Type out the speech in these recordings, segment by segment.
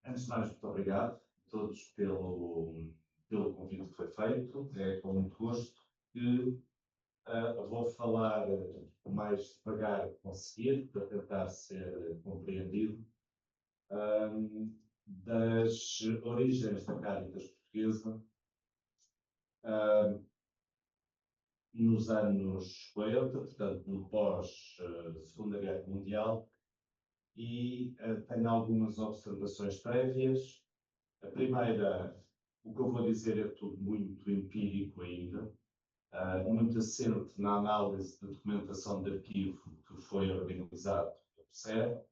Antes de mais, muito obrigado a todos pelo convite que foi feito. É com muito gosto que vou falar o mais devagar que conseguir, para tentar ser compreendido, das origens da Cáritas Portuguesa nos anos 40, portanto, no pós-Segunda Guerra Mundial, e tenho algumas observações prévias. A primeira, o que eu vou dizer é tudo muito empírico ainda, muito assente na análise da documentação de arquivo que foi organizado pelo PSER,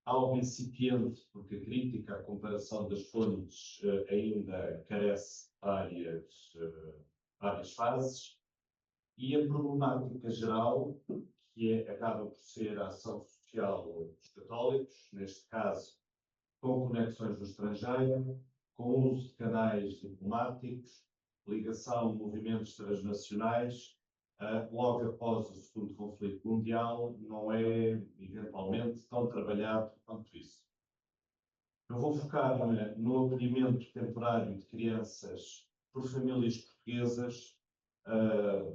algo incipiente, porque a crítica, a comparação das fontes ainda carece de várias fases, e a problemática geral, que acaba por ser a ação social dos católicos, neste caso com conexões no estrangeiro, com uso de canais diplomáticos, ligação a movimentos transnacionais, logo após o segundo conflito mundial, não é, eventualmente, tão trabalhado quanto isso. Eu vou focar no acolhimento temporário de crianças por famílias portuguesas,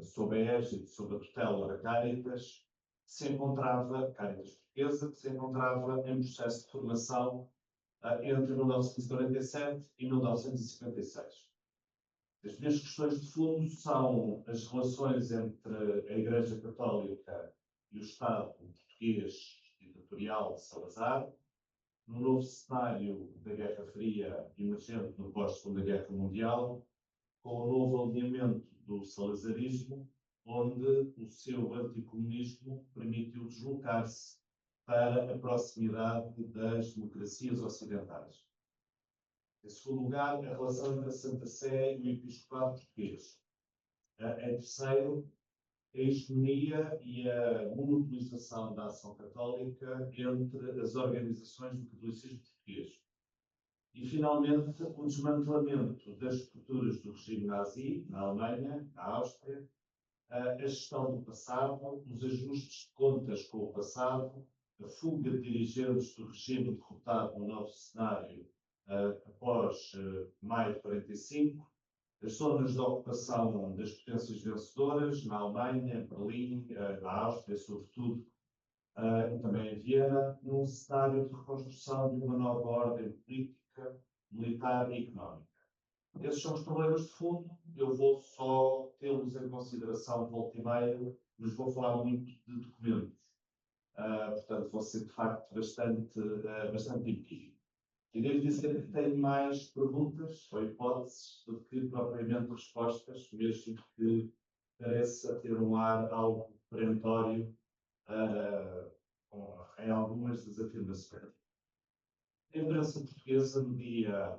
sob a égide, sob a tutela da Cáritas, Cáritas Portuguesa, que se encontrava em processo de formação entre 1947 e 1956. As minhas questões de fundo são as relações entre a Igreja Católica e o Estado português ditatorial de Salazar, no novo cenário da Guerra Fria emergente no pós-Segunda Guerra Mundial, com o novo alinhamento do salazarismo, onde o seu anticomunismo permitiu deslocar-se para a proximidade das democracias ocidentais. Em segundo lugar, a relação entre a Santa Sé e o Episcopado português. Em terceiro, a hegemonia e a monopolização da ação católica entre as organizações do catolicismo português. E, finalmente, o desmantelamento das estruturas do regime nazi, na Alemanha, na Áustria, a gestão do passado, os ajustes de contas com o passado, a fuga de dirigentes do regime derrotado no novo cenário após maio de 45, as zonas de ocupação das potências vencedoras, na Alemanha, em Berlim, na Áustria, sobretudo, e também em Viena, num cenário de reconstrução de uma nova ordem política, militar e económica. Esses são os problemas de fundo. Eu vou só tê-los em consideração volta e meia, mas vou falar muito de documentos. Portanto, vou ser, de facto, bastante empírico. E devo dizer que tenho mais perguntas ou hipóteses do que propriamente respostas, mesmo que pareça ter um ar algo perentório em algumas das afirmações. A imprensa portuguesa, no dia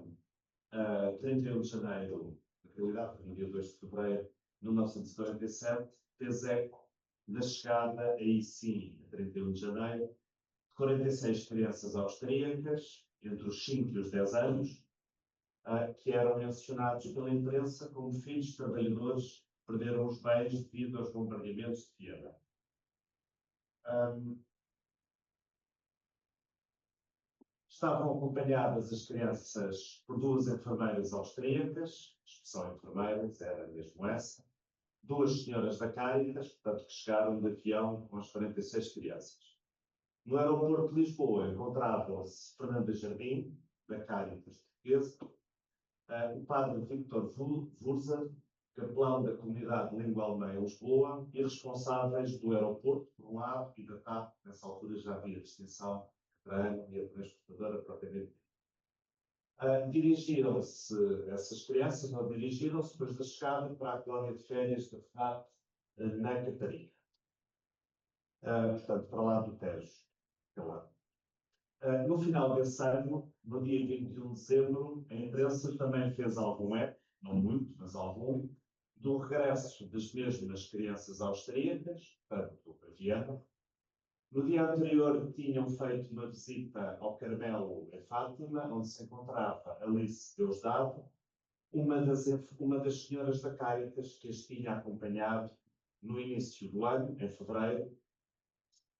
31 de janeiro, na realidade, no dia 2 de fevereiro de 1947, fez eco da chegada, aí sim, a 31 de janeiro, de 46 crianças austríacas, entre os 5 e os 10 anos, que eram mencionados pela imprensa como filhos de trabalhadores que perderam os bens devido aos bombardeamentos de Viena. Estavam acompanhadas as crianças por 2 enfermeiras austríacas, a expressão enfermeiras era mesmo essa, 2 senhoras da Cáritas, portanto, que chegaram de avião com as 46 crianças. No aeroporto de Lisboa encontravam-se Fernanda Jardim, da Cáritas Portuguesa, o padre Victor Wurzer, capelão da comunidade de língua alemã em Lisboa, e responsáveis do aeroporto, por um lado, e da TAP, nessa altura já havia distinção entre a ANA e a transportadora propriamente. Essas crianças dirigiram-se depois da chegada para a colónia de férias da FNAP na Catarina. Portanto, para lá do Tejo. No final desse ano, no dia 21 de dezembro, a imprensa também fez algum eco, não muito, mas algum, do regresso das mesmas crianças austríacas, portanto, a Viena. No dia anterior, tinham feito uma visita ao Carmelo em Fátima, onde se encontrava Alice Deusdado, uma das senhoras da Cáritas que as tinha acompanhado no início do ano, em fevereiro,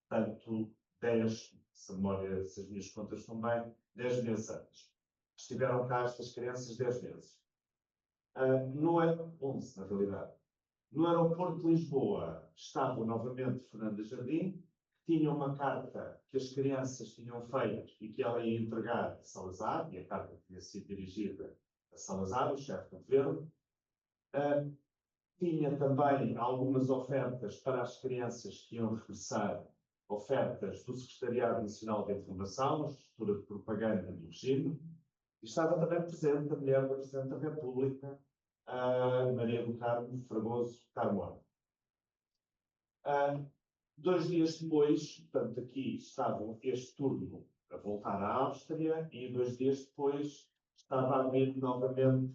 portanto, 10, se as minhas contas estão bem, 10 meses antes. Estiveram cá estas crianças 10 meses. No 11, na realidade. No aeroporto de Lisboa estava novamente Fernanda Jardim, que tinha uma carta que as crianças tinham feito e que ela ia entregar a Salazar, e a carta tinha sido dirigida a Salazar, o chefe do governo. Tinha também algumas ofertas para as crianças que iam regressar, ofertas do Secretariado Nacional de Informação, a estrutura de propaganda do regime, e estava também presente a mulher do Presidente da República, Maria do Carmo Fragoso Carmona. 2 dias depois, portanto, aqui estava este turno a voltar à Áustria, e 2 dias depois estava a vir novamente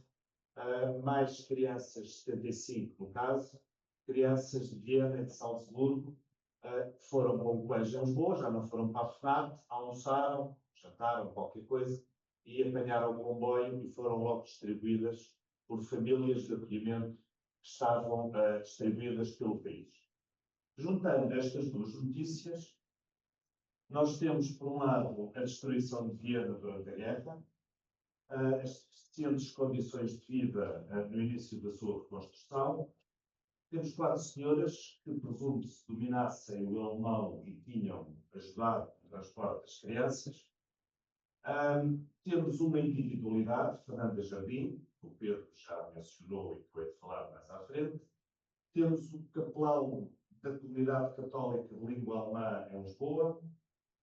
mais crianças, 75 no caso, crianças de Viena e de Salzburgo, que foram para o colégio em Lisboa, já não foram para a FNAT, almoçaram, jantaram, qualquer coisa, e apanharam o comboio e foram logo distribuídas por famílias de acolhimento que estavam distribuídas pelo país. Juntando estas duas notícias, nós temos, por um lado, a destruição de Viena durante a guerra, as deficientes condições de vida no início da sua reconstrução. Temos 4 senhoras que, presume-se, dominassem o alemão e tinham ajudado no transporte das crianças. Temos uma individualidade, Fernanda Jardim, que o Pedro já mencionou e que foi falar mais à frente. Temos o capelão da comunidade católica de língua alemã em Lisboa.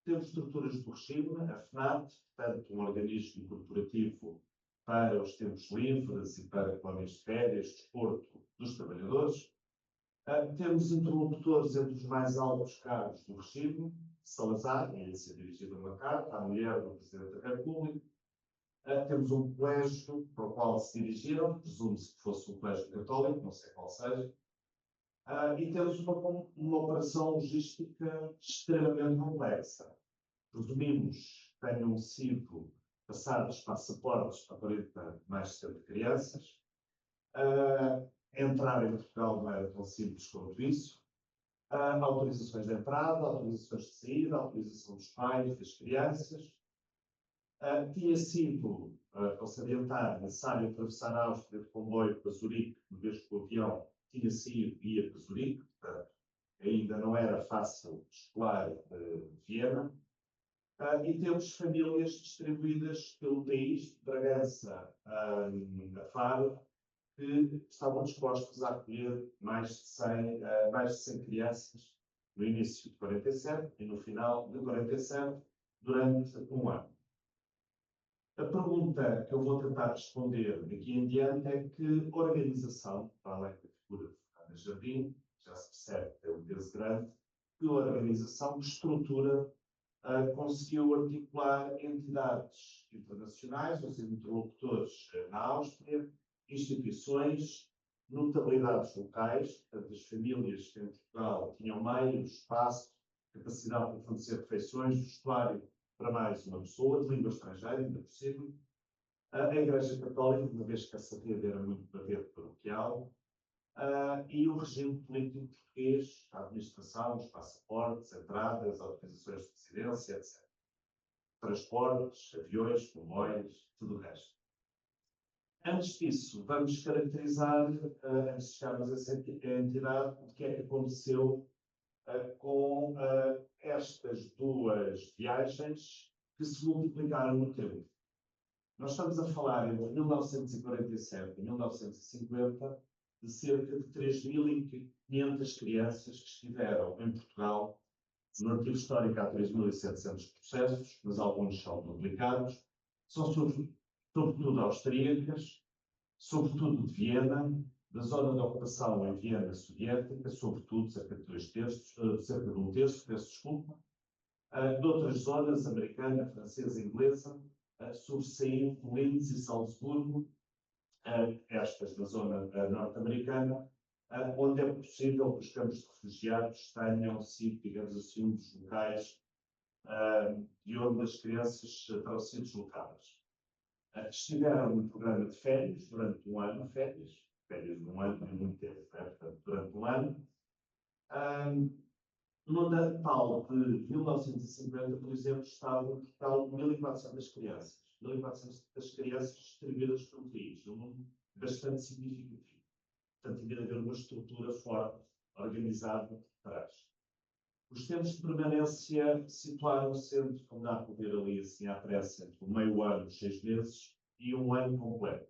Temos estruturas do regime, a FNAT, portanto, um organismo corporativo para os tempos livres e para colónias de férias, desporto dos trabalhadores. Temos interlocutores entre os mais altos cargos do regime, Salazar, e ser dirigida uma carta à mulher do Presidente da República. Temos um colégio para o qual se dirigiram, presume-se que fosse um colégio católico, não sei qual seja. E temos uma operação logística extremamente complexa. Presumimos que tenham sido passados passaportes para mais de 70 crianças. Entrar em Portugal não era tão simples quanto isso. Autorizações de entrada, autorizações de saída, autorização dos pais, das crianças. Tinha sido, ao se adiantar, necessário atravessar a Áustria de comboio para Zurique, uma vez que o avião tinha saído e ia para Zurique, portanto, ainda não era fácil escolar Viena. E temos famílias distribuídas pelo país, de Bragança a Faro, que estavam dispostos a acolher mais de 100 crianças no início de 47 e no final de 47, durante um ano. A pergunta que eu vou tentar responder daqui em diante é que organização, para além da figura de Fernanda Jardim, já se percebe que é um peso grande, que organização, que estrutura conseguiu articular entidades internacionais, ou seja, interlocutores na Áustria, instituições, notabilidades locais, portanto, as famílias que em Portugal tinham meio, espaço, capacidade de fornecer refeições, vestuário para mais uma pessoa, de língua estrangeira, ainda por cima. A Igreja Católica, uma vez que essa rede era muito uma rede paroquial, e o regime político português, a administração, os passaportes, entradas, autorizações de residência, etc. Transportes, aviões, comboios, tudo o resto. Antes disso, vamos caracterizar, antes de chegarmos a essa entidade, o que é que aconteceu com estas duas viagens que se multiplicaram no tempo. Nós estamos a falar entre 1947 e 1950 de cerca de 3.500 crianças que estiveram em Portugal. No arquivo histórico há 3.700 processos, mas alguns são duplicados. São sobretudo austríacas, sobretudo de Viena, da zona de ocupação em Viena soviética, sobretudo cerca de 1 terço, peço desculpa, de outras zonas, americana, francesa, inglesa, sobressaindo Linz e Salzburgo, estas da zona norte-americana, onde é possível que os campos de refugiados tenham sido, digamos assim, um dos locais de onde as crianças terão sido deslocadas. Estiveram no programa de férias durante um ano, férias de um ano é muito tempo, portanto, durante um ano. No Natal de 1950, por exemplo, estavam em Portugal 1.400 crianças. 1.400 crianças distribuídas pelo país, um número bastante significativo. Portanto, tinha de haver uma estrutura forte, organizada por trás. Os tempos de permanência situaram-se entre, como dá para ver ali assim à pressa, entre o meio ano, 6 meses, e um ano completo.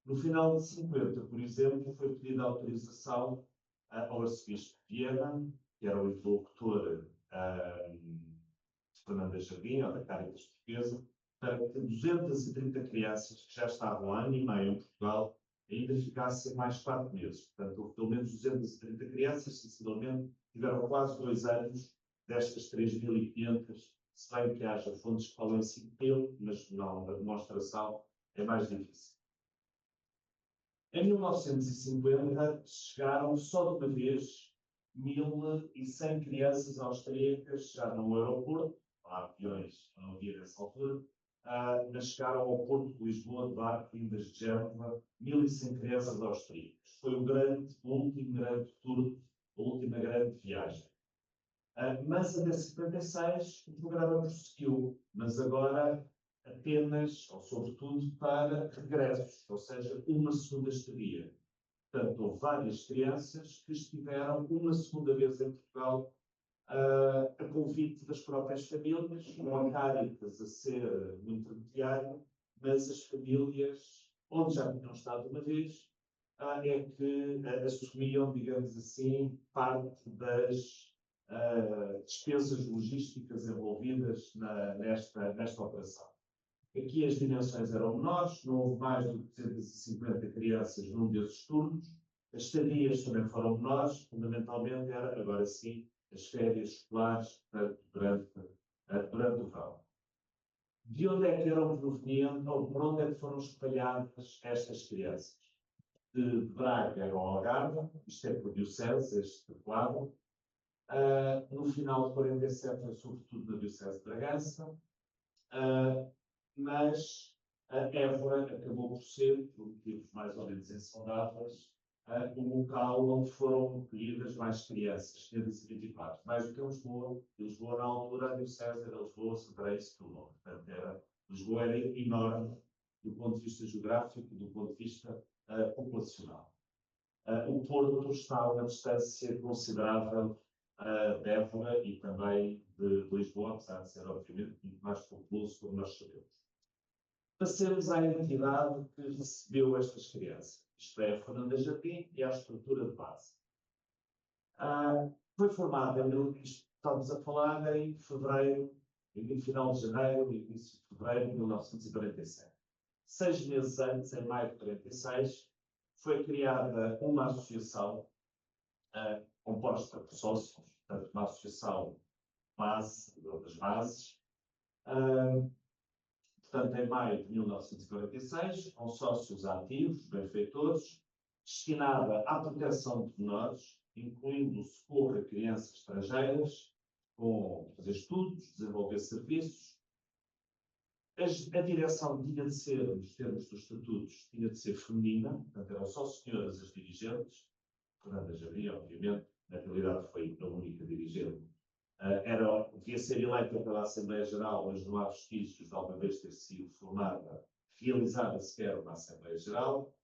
No final de 50, por exemplo, foi pedida autorização ao arcebispo de Viena, que era o interlocutor de Fernando Jardim, ou da Caritas Portuguesa, para que 230 crianças que já estavam há ano e meio em Portugal ainda ficassem mais 4 meses. Portanto, houve pelo menos 230 crianças, sensivelmente, tiveram quase 2 anos destas 3.500, se bem que haja fontes que falam em 5.000, mas não, a demonstração é mais difícil. Em 1950, chegaram só de uma vez 1.100 crianças austríacas, já no aeroporto, não há aviões, não havia nessa altura, mas chegaram ao Porto de Lisboa, de barco, vindas de Génova, 1.100 crianças austríacas. Foi o último grande tour, a última grande viagem. Mas até 56 o programa prosseguiu, mas agora apenas, ou sobretudo, para regressos, ou seja, uma segunda estadia. Portanto, houve várias crianças que estiveram uma segunda vez em Portugal a convite das próprias famílias, com a Caritas a ser o intermediário, mas as famílias, onde já tinham estado uma vez, é que assumiam, digamos assim, parte das despesas logísticas envolvidas nesta operação. Aqui as dimensões eram menores, não houve mais do que 250 crianças num desses turnos. As estadias também foram menores, fundamentalmente era, agora sim, as férias escolares durante o verão. De onde é que eram provenientes, ou por onde é que foram espalhadas estas crianças? De Braga ao Algarve, isto é por diocese, este quadro. No final de 47 foi sobretudo na diocese de Bragança, mas Évora acabou por ser, por motivos mais ou menos insondáveis, o local onde foram recolhidas mais crianças, 524. Mais do que Lisboa. Lisboa, na altura, a diocese era Lisboa, Santarém e Setúbal. Portanto, Lisboa era enorme do ponto de vista geográfico e do ponto de vista populacional. O Porto está a uma distância considerável de Évora e também de Lisboa, apesar de ser, obviamente, muito mais populoso, como nós sabemos. Passemos à entidade que recebeu estas crianças. Isto é, a Fernanda Jardim e a estrutura de base. Foi formada, estamos a falar em fevereiro, no final de janeiro, início de fevereiro de 1947. 6 meses antes, em maio de 46, foi criada uma associação composta por sócios, portanto, uma associação base, das bases. Portanto, em maio de 1946, com sócios ativos, benfeitores, destinada à proteção de menores, incluindo o socorro a crianças estrangeiras, com fazer estudos, desenvolver serviços. A direção tinha de ser, nos termos dos estatutos, tinha de ser feminina, portanto, eram só senhoras as dirigentes. Fernanda Jardim, obviamente, na realidade foi a única dirigente. Devia ser eleita pela Assembleia Geral, mas não há vestígios de alguma vez ter sido formada, realizada sequer uma Assembleia Geral.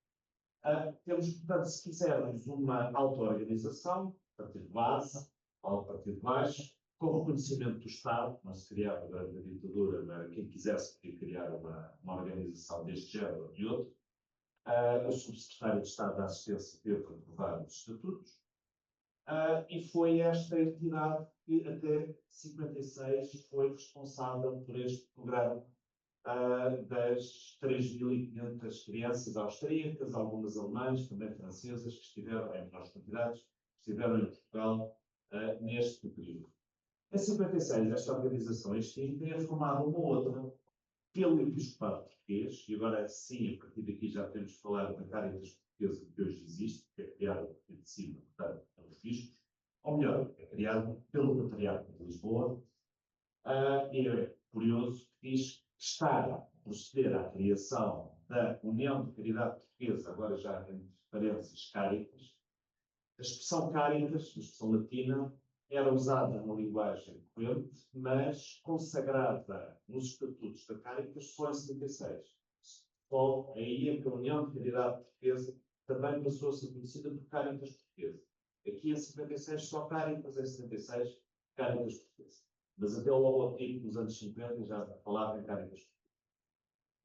Temos, portanto, se quisermos, uma auto-organização, partido de base, ao partido de baixo, com reconhecimento do Estado, não se criava durante a ditadura, não era quem quisesse podia criar uma organização deste género ou de outro. O subsecretário de Estado da Assistência teve que aprovar os estatutos. E foi esta entidade que até 56 foi responsável por este programa das 3.500 crianças austríacas, algumas alemãs, também francesas, que estiveram, em menores quantidades, estiveram em Portugal neste período. Em 56, esta organização extinta é formada uma outra pelo Episcopado Português, e agora sim, a partir daqui já temos de falar da Caritas Portuguesa que hoje existe, que é criada a partir de cima, portanto, pelos bispos, ou melhor, é criado pelo Patriarca de Lisboa, e é curioso que diz que está a proceder à criação da União de Caridade Portuguesa, agora já entre parênteses Caritas. A expressão Caritas, a expressão latina, era usada uma linguagem corrente, mas consagrada nos estatutos da Caritas só em 76. Só aí é que a União de Caridade Portuguesa também passou a ser conhecida por Caritas Portuguesa. Aqui em 56 só Caritas, em 76 Caritas Portuguesa. Mas até o logotipo nos anos 50 já falava em Caritas Portuguesa.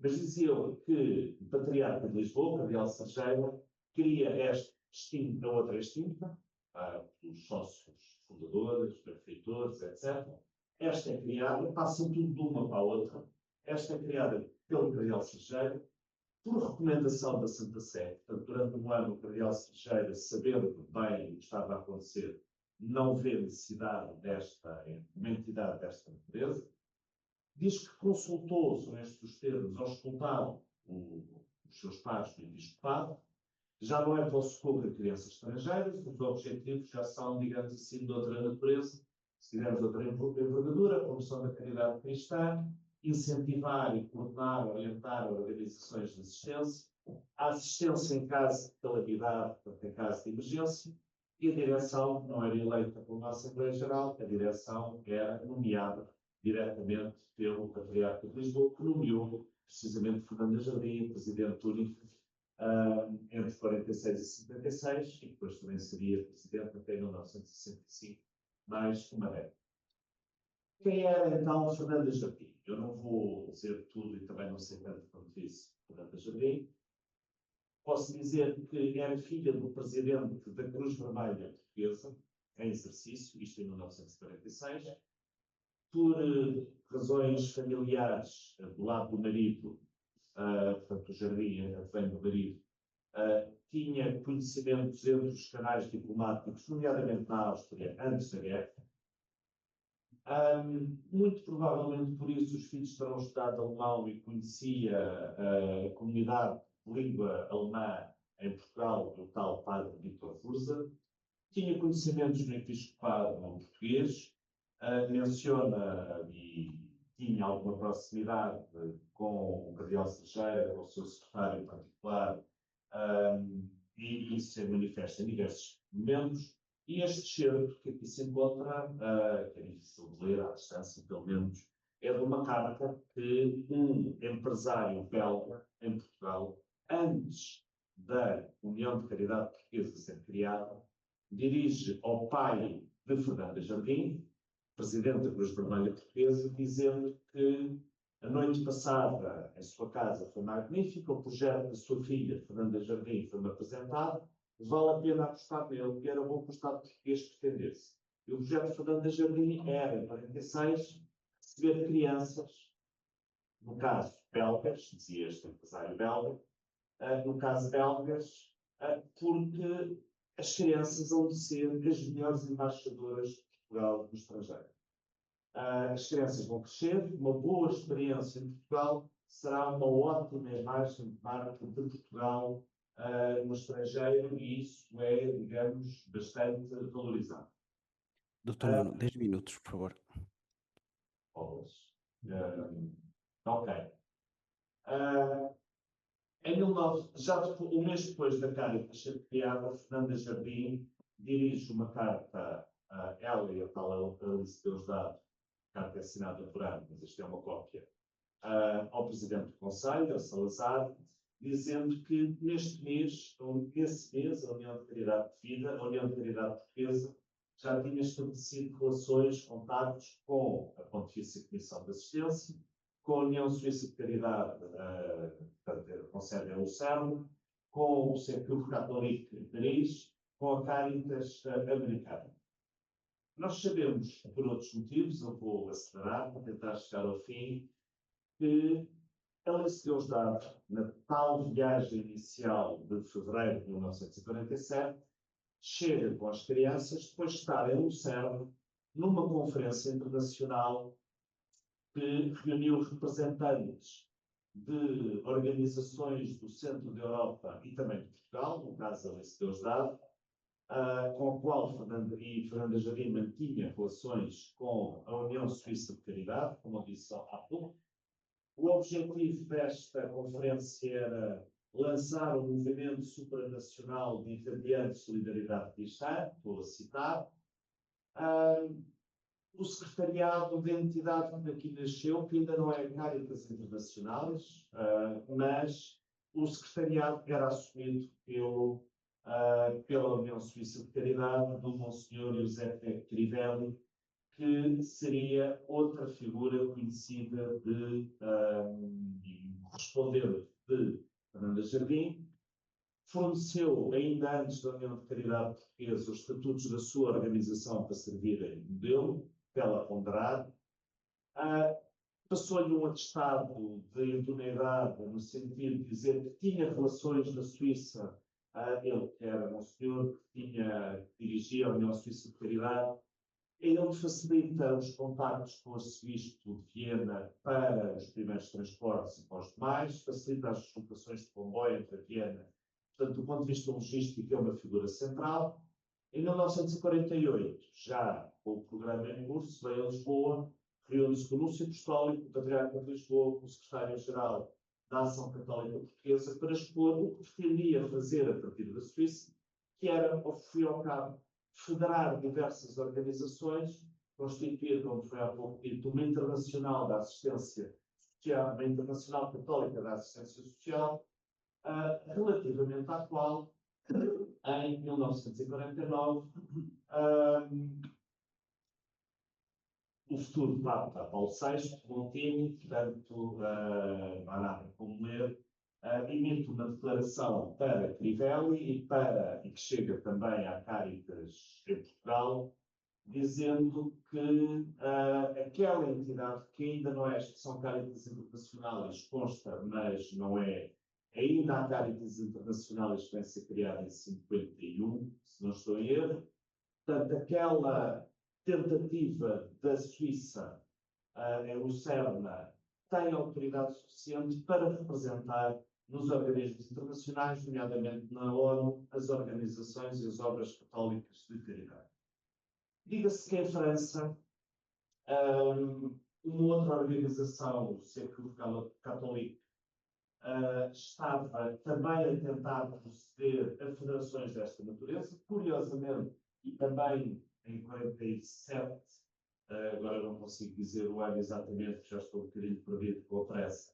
Mas dizia que o Patriarca de Lisboa, Cardeal Sarjeira, queria esta extinta, a outra extinta, os sócios fundadores, benfeitores, etc. Esta é criada, passa tudo de uma para a outra. Esta é criada pelo Cardeal Sarjeira, por recomendação da Santa Sé. Portanto, durante um ano, o Cardeal Sarjeira, sabendo bem o que estava a acontecer, não vê necessidade desta, uma entidade desta natureza. Diz que consultou, são estes os termos, auscultaram os seus pares do episcopado, já não é para o socorro de crianças estrangeiras, os objetivos já são, digamos assim, de outra natureza, se tivermos outra envergadura, a promoção da caridade cristã, incentivar e coordenar, orientar organizações de assistência, a assistência em caso de calamidade, portanto, em caso de emergência, e a direção não era eleita pela Assembleia Geral, a direção era nomeada diretamente pelo Patriarca de Lisboa, que nomeou precisamente Fernando Jardim, presidente único, entre 46 e 56, e depois também seria presidente até 1965, mais uma década. Quem era então Fernanda Jardim? Eu não vou dizer tudo e também não sei tanto quanto disse Fernanda Jardim. Posso dizer que era filha do presidente da Cruz Vermelha Portuguesa, em exercício, isto em 1946. Por razões familiares, do lado do marido, portanto, o Jardim vem do marido, tinha conhecimentos entre os canais diplomáticos, nomeadamente na Áustria, antes da guerra. Muito provavelmente por isso os filhos terão estudado alemão e conhecia a comunidade de língua alemã em Portugal, o tal padre Vítor Furza. Tinha conhecimentos no episcopado português, menciona e tinha alguma proximidade com o Cardeal Sarjeira, com o seu secretário particular, e isso se manifesta em diversos momentos. E este excerto que aqui se encontra, que é difícil de ler à distância, pelo menos, é de uma carta que um empresário belga em Portugal, antes da União de Caridade Portuguesa ser criada, dirige ao pai de Fernanda Jardim, presidente da Cruz Vermelha Portuguesa, dizendo que a noite passada em sua casa foi magnífica, o projeto da sua filha, Fernanda Jardim, foi-me apresentado, vale a pena apostar nele, e era bom que o Estado português pretendesse. E o projeto de Fernanda Jardim era, em 46, receber crianças, no caso belgas, dizia este empresário belga, no caso belgas, porque as crianças vão ser as melhores embaixadoras de Portugal no estrangeiro. As crianças vão crescer, uma boa experiência em Portugal será uma ótima imagem de marca de Portugal no estrangeiro, e isso é, digamos, bastante valorizado. Doutor Nuno, 10 minutos, por favor. Ok. Um mês depois da Caritas ser criada, Fernanda Jardim dirige uma carta a ela e a tal Alice Deusdado, carta é assinada por ano, mas isto é uma cópia, ao Presidente do Conselho, a Salazar, dizendo que neste mês, esse mês, a União de Caridade de Vida, a União de Caridade Portuguesa, já tinha estabelecido relações, contactos com a Pontifícia Comissão de Assistência, com a União Suíça de Caridade, com sede em Lucerna, com o Centro Católico de Paris, com a Caritas Americana. Nós sabemos, por outros motivos, eu vou acelerar para tentar chegar ao fim, que Alice Deusdado, na tal viagem inicial de fevereiro de 1947, chega com as crianças depois de estar em Lucerna numa conferência internacional que reuniu representantes de organizações do centro da Europa e também de Portugal, no caso Alice Deusdado, com a qual Fernanda Jardim mantinha relações com a União Suíça de Caridade, como eu disse há pouco. O objetivo desta conferência era lançar um movimento supranacional de irradiante solidariedade cristã, estou a citar, O secretariado da entidade que aqui nasceu, que ainda não é Caritas Internacionais, mas o secretariado era assumido pela União Suíça de Caridade, do Monsenhor Giuseppe Crivelli, que seria outra figura conhecida correspondente de Fernando Jardim. Forneceu, ainda antes da União de Caridade Portuguesa, os estatutos da sua organização para servirem modelo, pela ponderar. Passou-lhe um atestado de idoneidade, no sentido de dizer que tinha relações na Suíça, ele que era um senhor que dirigia a União Suíça de Caridade. Ele facilita os contactos com o arcebispo de Viena para os primeiros transportes e para os demais, facilita as deslocações de comboio entre Viena. Portanto, do ponto de vista logístico, é uma figura central. Em 1948, já com o programa em curso, veio a Lisboa, reúne-se com o Núncio Apostólico, o Patriarca de Lisboa, com o Secretário-Geral da Ação Católica Portuguesa, para expor o que pretendia fazer a partir da Suíça, que era, ao fim e ao cabo, federar diversas organizações, constituir, como foi há pouco dito, uma internacional da assistência social, uma internacional católica da assistência social, relativamente à qual, em 1949, o futuro Papa Paulo VI, Montini, portanto, não há nada como ler, emite uma declaração para Crivelli e que chega também à Caritas em Portugal, dizendo que aquela entidade, que ainda não é a Instituição Caritas Internacionais, consta, mas não é ainda a Caritas Internacionais, que vai ser criada em 51, se não estou em erro. Portanto, aquela tentativa da Suíça, em Lucerna, tem autoridade suficiente para representar nos organismos internacionais, nomeadamente na ONU, as organizações e as obras católicas de caridade. Diga-se que em França, uma outra organização, o Secours Catholique, estava também a tentar proceder a federações desta natureza, curiosamente, e também em 47, agora não consigo dizer o ano exatamente, porque já estou um bocadinho perdido com a pressa,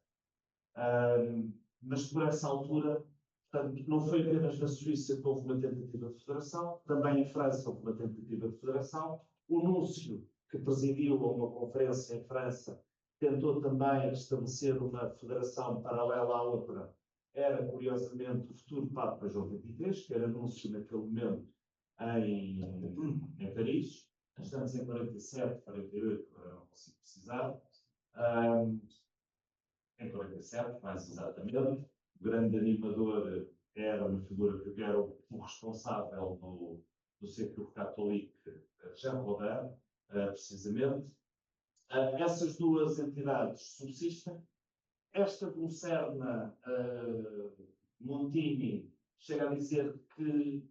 mas por essa altura, portanto, não foi apenas na Suíça que houve uma tentativa de federação, também em França houve uma tentativa de federação. O Núncio, que presidiu uma conferência em França, tentou também estabelecer uma federação paralela à outra, era, curiosamente, o futuro Papa João XXIII, que era Núncio naquele momento em Paris. Estamos em 47, 48, agora não consigo precisar. Em 47, mais exatamente. O grande animador era uma figura que era o responsável do Secours Catholique, Jean Rodin, precisamente. Essas duas entidades subsistem. Esta de Lucerna, Montini, chega a dizer que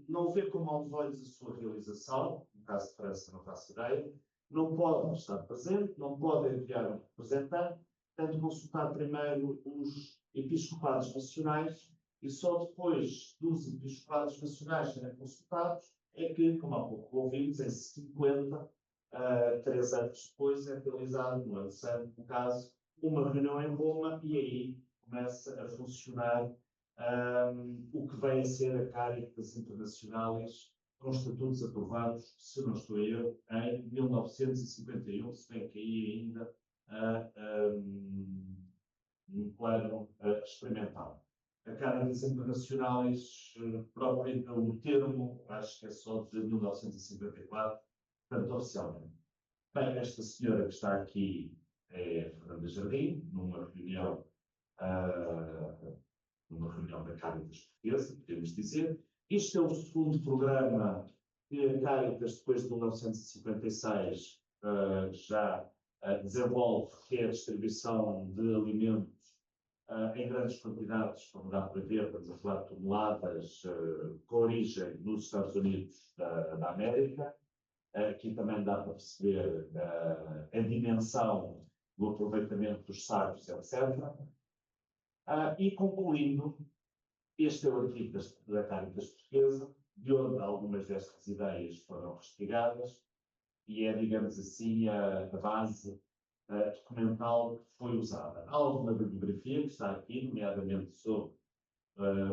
não vê com maus olhos a sua realização, no caso de França não faço ideia, não pode estar presente, não pode enviar um representante, tem de consultar primeiro os episcopados nacionais e só depois dos episcopados nacionais serem consultados é que, como há pouco ouvimos, em 50, 3 anos depois, é realizado, no ano santo, no caso, uma reunião em Roma e aí começa a funcionar o que vem a ser a Caritas Internacionais, com estatutos aprovados, se não estou eu, em 1951, se bem que aí ainda num plano experimental. A Caritas Internacionais, próprio o termo, acho que é só de 1954, portanto, oficialmente. Bem, esta senhora que está aqui é Fernanda Jardim, numa reunião da Caritas Portuguesa, podemos dizer. Este é o segundo programa que a Caritas, depois de 1956, já desenvolve, que é a distribuição de alimentos em grandes quantidades, como dá para ver, estamos a falar de toneladas com origem nos Estados Unidos da América. Aqui também dá para perceber a dimensão do aproveitamento dos sacos, etc. E concluindo, este é o artigo da Caritas Portuguesa, de onde algumas destas ideias foram respingadas, e é, digamos assim, a base documental que foi usada. Há alguma bibliografia que está aqui, nomeadamente sobre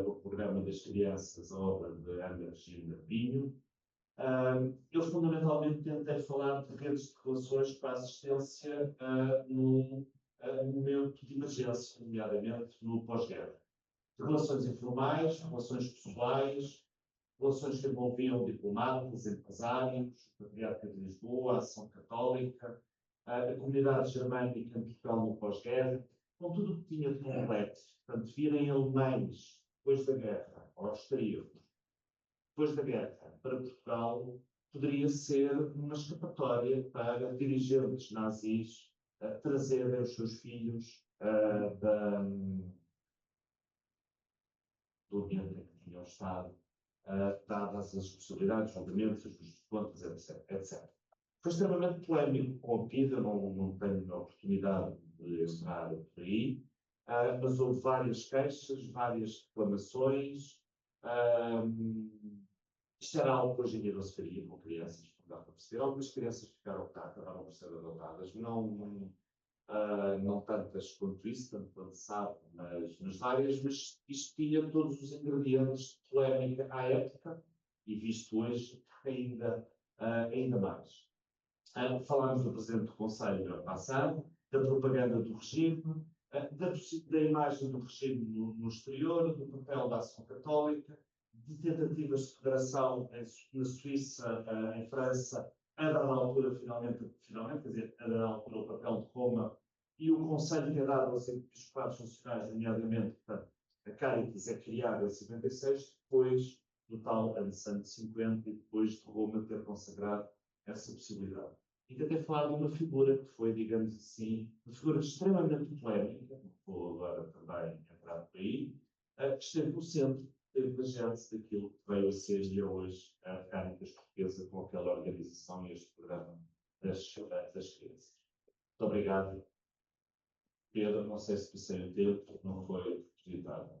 o programa das crianças, a obra de Ana Regina Pinho. Eu fundamentalmente tentei falar de redes de relações para a assistência num momento de emergência, nomeadamente no pós-guerra. Relações informais, relações pessoais, relações que envolviam diplomatas, empresários, o Patriarca de Lisboa, a Ação Católica, a comunidade germânica em Portugal no pós-guerra, com tudo o que tinha de complexo. Portanto, virem alemães depois da guerra, ou austríacos, depois da guerra, para Portugal, poderia ser uma escapatória para dirigentes nazis trazerem os seus filhos do ambiente em que tinham estado, dadas as possibilidades, obviamente, as contas, etc. Foi extremamente polémico com a PIDE, não tenho a oportunidade de entrar por aí, mas houve várias queixas, várias reclamações. Isto era algo que hoje em dia não se faria com crianças, não dá para perceber. Algumas crianças ficaram cá, acabaram por ser adotadas, não tantas quanto isso, tanto quanto sabe, mas várias, mas isto tinha todos os ingredientes de polémica à época, e visto hoje ainda mais. Falámos do Presidente do Conselho ano passado, da propaganda do regime, da imagem do regime no exterior, do papel da Ação Católica, de tentativas de federação na Suíça, em França, a dada altura, finalmente, quer dizer, a dada altura, o papel de Roma e o conselho que é dado aos episcopados nacionais, nomeadamente, portanto, a Caritas é criada em 56, depois do tal ano santo de 50 e depois de Roma ter consagrado essa possibilidade. E tentei falar de uma figura que foi, digamos assim, uma figura extremamente polémica, não vou agora também entrar por aí, que esteve no centro da gente daquilo que veio a ser e hoje a Caritas Portuguesa com aquela organização e este programa das crianças. Muito obrigado, Pedro. Não sei se passei o tempo, não foi acreditado.